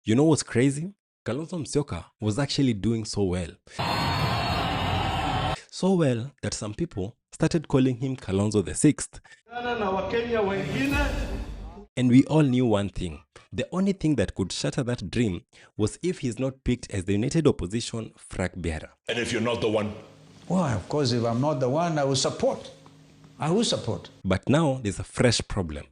You know what's crazy? Kalonzo Musyoka was actually doing so well. So well that some people started calling him Kalonzo the Sixth. And we all knew one thing. The only thing that could shatter that dream was if he's not picked as the United Opposition flag bearer. And if you're not the one? Well, of course, if I'm not the one, I will support. I will support. But now there's a fresh problem.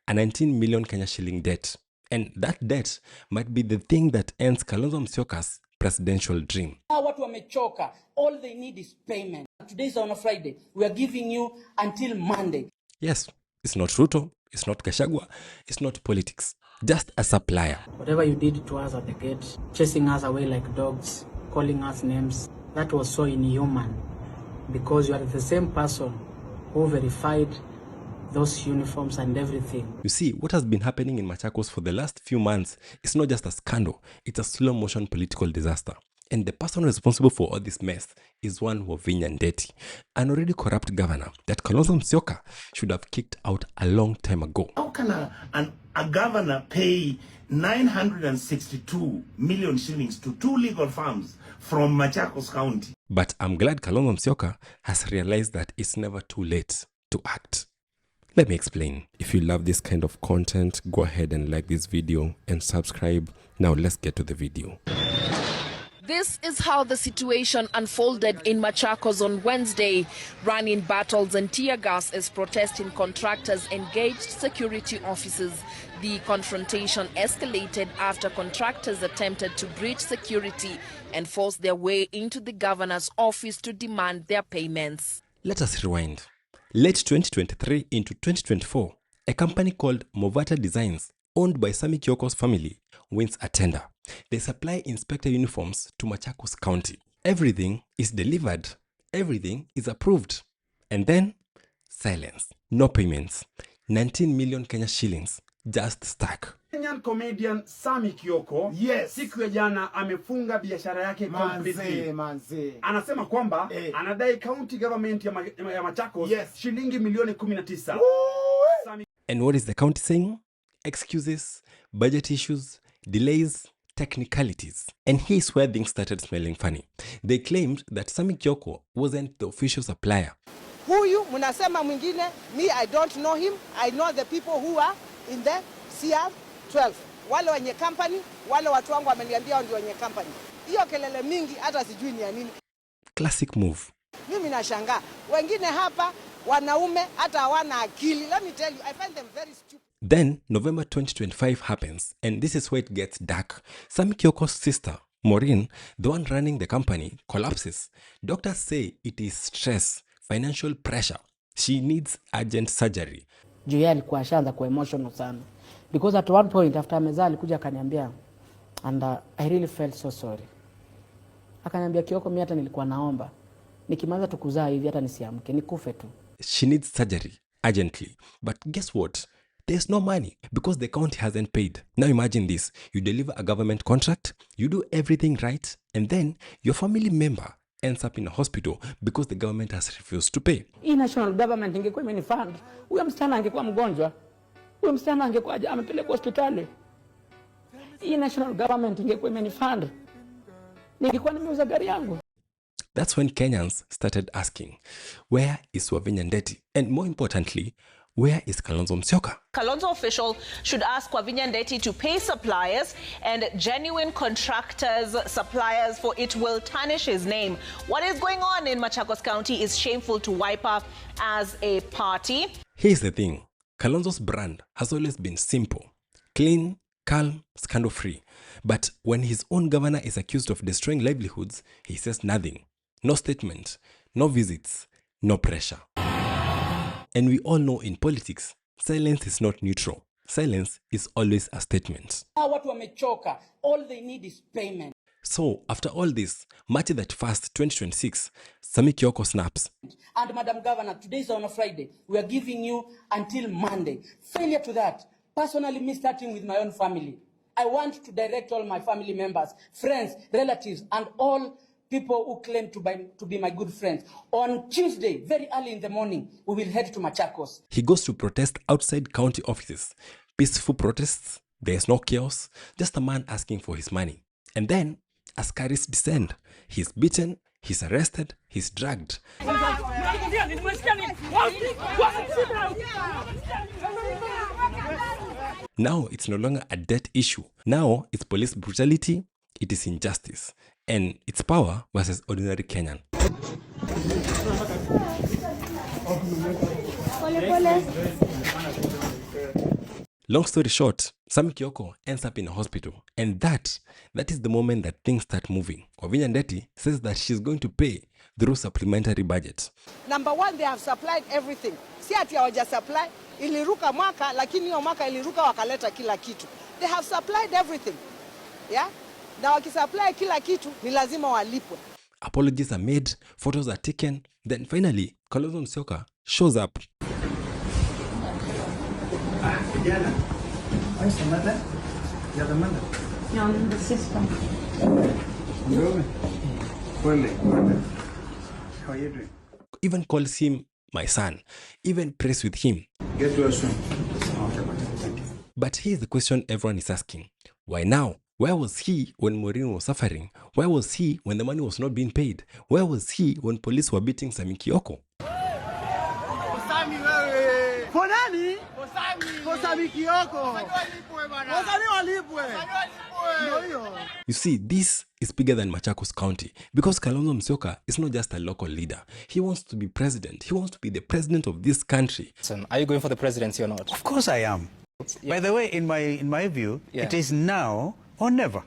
A 19 million Kenya shilling debt. And that debt might be the thing that ends Kalonzo Musyoka's presidential dream. Watu wamechoka. All they need is payment. Today's on a Friday. We are giving you until Monday. Yes, it's not Ruto, it's not Gachagua, it's not politics. Just a supplier. Whatever you did to us at the gate, chasing us away like dogs, calling us names, that was so inhuman. Because you are the same person who verified those uniforms and everything. You see, what has been happening in Machakos for the last few months is not just a scandal, it's a slow-motion political disaster. And the person responsible for all this mess is one Wavinya Ndeti, an already corrupt governor that Kalonzo Musyoka should have kicked out a long time ago. How can a governor pay 962 million shillings to 2 legal firms from Machakos County? But I'm glad Kalonzo Musyoka has realized that it's never too late to act. Let me explain. If you love this kind of content, go ahead and like this video and subscribe. Now let's get to the video. This is how the situation unfolded in Machakos on Wednesday. Run-in battles and tear gas as protesting contractors engaged security officers. The confrontation escalated after contractors attempted to breach security and force their way into the governor's office to demand their payments. Let us rewind. Late 2023 into 2024, a company called Movata Designs, owned by Sami Kioko's family, wins a tender. They supply inspector uniforms to Machakos County. Everything is delivered. Everything is approved. And then, silence. No payments. 19 million Kenya shillings just stuck. Kenyan comedian Sami Kioko, yes, siku ya jana amefunga biashara yake completely. Anasema kwamba anadai county government ya Machakos shilingi milioni 19. And what is the county saying? Excuses, budget issues, delays, technicalities. And here's where things started smelling funny. They claimed that Sami Kioko wasn't the official supplier. Huyu munasema mwingine, me I don't know him. I know the people who are in the CR12. Wale wenye company, wale watu wangu wameniambia ndio wenye company. Hiyo kelele mingi hata sijui ni ya nini. Classic move. Mimi nashangaa. Wengine hapa wanaume hata hawana akili. Let me tell you, I find them very stupid. Then November 2025 happens, and this is where it gets dark. Sami Kioko's sister, Maureen, the one running the company, collapses. Doctors say it is stress, financial pressure. She needs urgent surgery. Juu yeye alikuwa ashaanza kwa emotional sana. Because at one point after amezaa alikuja akaniambia, and I really felt so sorry. Akaniambia, Kioko, mimi hata nilikuwa naomba nikimaliza tukuzaa hivi hata nisiamke nikufe tu. She needs surgery urgently. But guess what? There's no money because the county hasn't paid. Now imagine this. You deliver a government contract, you do everything right, and then your family member ends up in a hospital because the government has refused to pay. Hii national government ingekuwa imenifund, huyo msichana angekuwa mgonjwa. Huyo msichana angekuwa amepelekwa hospitali. Hii national government ingekuwa imenifund, ningekuwa nimeuza gari yangu. That's when Kenyans started asking, where is Wavinya Ndeti? And more importantly, where is Kalonzo Musyoka? Kalonzo official should ask Wavinya Ndeti to pay suppliers and genuine contractors, suppliers, for it will tarnish his name. What is going on in Machakos County is shameful to wipe up as a party. Here's the thing. Kalonzo's brand has always been simple, clean, calm, scandal-free. But when his own governor is accused of destroying livelihoods, he says nothing. No statement, no visits, no pressure. And we all know in politics, silence is not neutral. Silence is always a statement. Watu wamechoka. All they need is payment. So, after all this, March 31st, 2026, Sami Kioko snaps. And Madam Governor, today's on a Friday. We are giving you until Monday. Failure to that. Personally, me starting with my own family. I want to direct all my family members, friends, relatives, and all people who claim to be my good friends. On Tuesday, very early in the morning, we will head to Machakos. He goes to protest outside county offices. Peaceful protests There's no chaos, just a man asking for his money. And then, askaris descend. He's beaten, he's arrested, he's dragged. Now it's no longer a debt issue. Now it's police brutality, it is injustice, and it's power versus ordinary Kenyan. Long story short, Sami Kioko ends up in a hospital, and that is the moment that things start moving. Wavinya Ndeti says that she's going to pay through supplementary budget. Number one, they have supplied everything. Si ati hawaja supply, iliruka mwaka, lakini hiyo mwaka iliruka wakaleta kila kitu. They have supplied everything. Yeah? Na wakisupply kila kitu, ni lazima walipwe. Apologies are made, photos are taken, then finally, Kalonzo Musyoka shows up. Diana, where's the mother? You're the mother? No, I'm the sister. How are you doing? Even calls him my son, even prays with him. Get well soon. But here's the question everyone is asking. Why now? Where was he when Maureen was suffering? Where was he when the money was not being paid? Where was he when police were beating Sami Kioko? You see, this is bigger than Machakos County because Kalonzo Musyoka is not just a local leader. He wants to be president. He wants to be the president of this country. Are you going for the presidency or not? Of course I am. Yeah. By the way, in my view, it is now or never.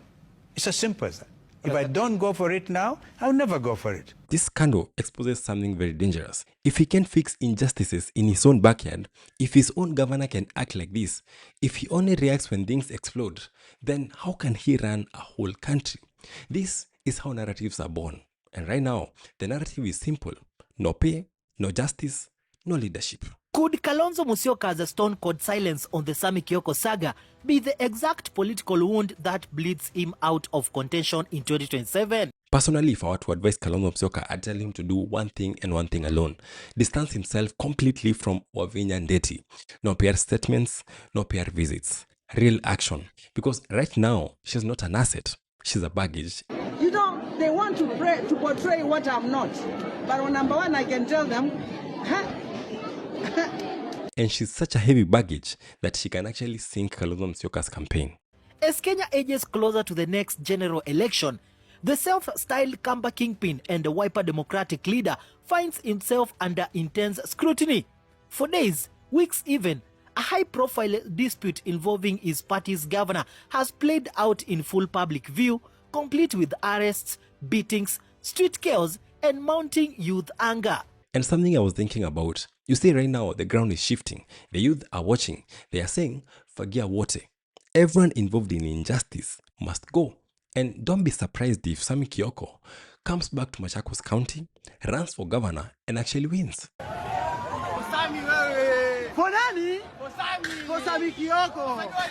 It's as simple as that. If I don't go for it now, I'll never go for it. This scandal exposes something very dangerous. If he can fix injustices in his own backyard, if his own governor can act like this, if he only reacts when things explode, then how can he run a whole country? This is how narratives are born. And right now, the narrative is simple. No pay, no justice, no leadership. Could Kalonzo Musyoka's stone-cold silence on the Sami Kioko saga be the exact political wound that bleeds him out of contention in 2027? Personally, if I were to advise Kalonzo Musyoka, I'd tell him to do one thing and one thing alone. Distance himself completely from Wavinya Ndeti. No PR statements, no PR visits. Real action. Because right now, she's not an asset. She's a baggage. You know, they want to portray what I'm not. But on number one, I can tell them, And she's such a heavy baggage that she can actually sink Kalonzo Musyoka's campaign. As Kenya ages closer to the next general election, the self-styled Kamba kingpin and the Wiper Democratic leader finds himself under intense scrutiny. For days, weeks even, a high-profile dispute involving his party's governor has played out in full public view, complete with arrests, beatings, street chaos, and mounting youth anger. And something I was thinking about, you see right now the ground is shifting. The youth are watching. They are saying, Fagia wote. Everyone involved in injustice must go. And don't be surprised if Sami Kioko comes back to Machakos County, runs for governor, and actually wins.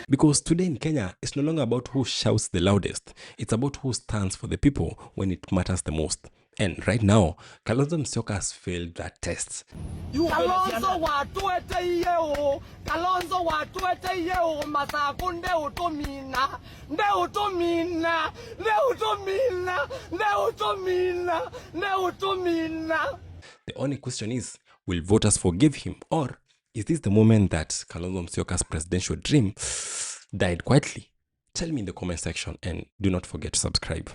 Because today in Kenya, it's no longer about who shouts the loudest. It's about who stands for the people when it matters the most. And right now, Kalonzo Musyoka has failed that test. Kalonzo watuete yeo, Kalonzo watuete yeo, masakunde utumina, nde utumina, nde utumina, nde utumina, nde utumina. The only question is, will voters forgive him, or is this the moment that Kalonzo Musyoka's presidential dream died quietly? Tell me in the comment section, and do not forget to subscribe.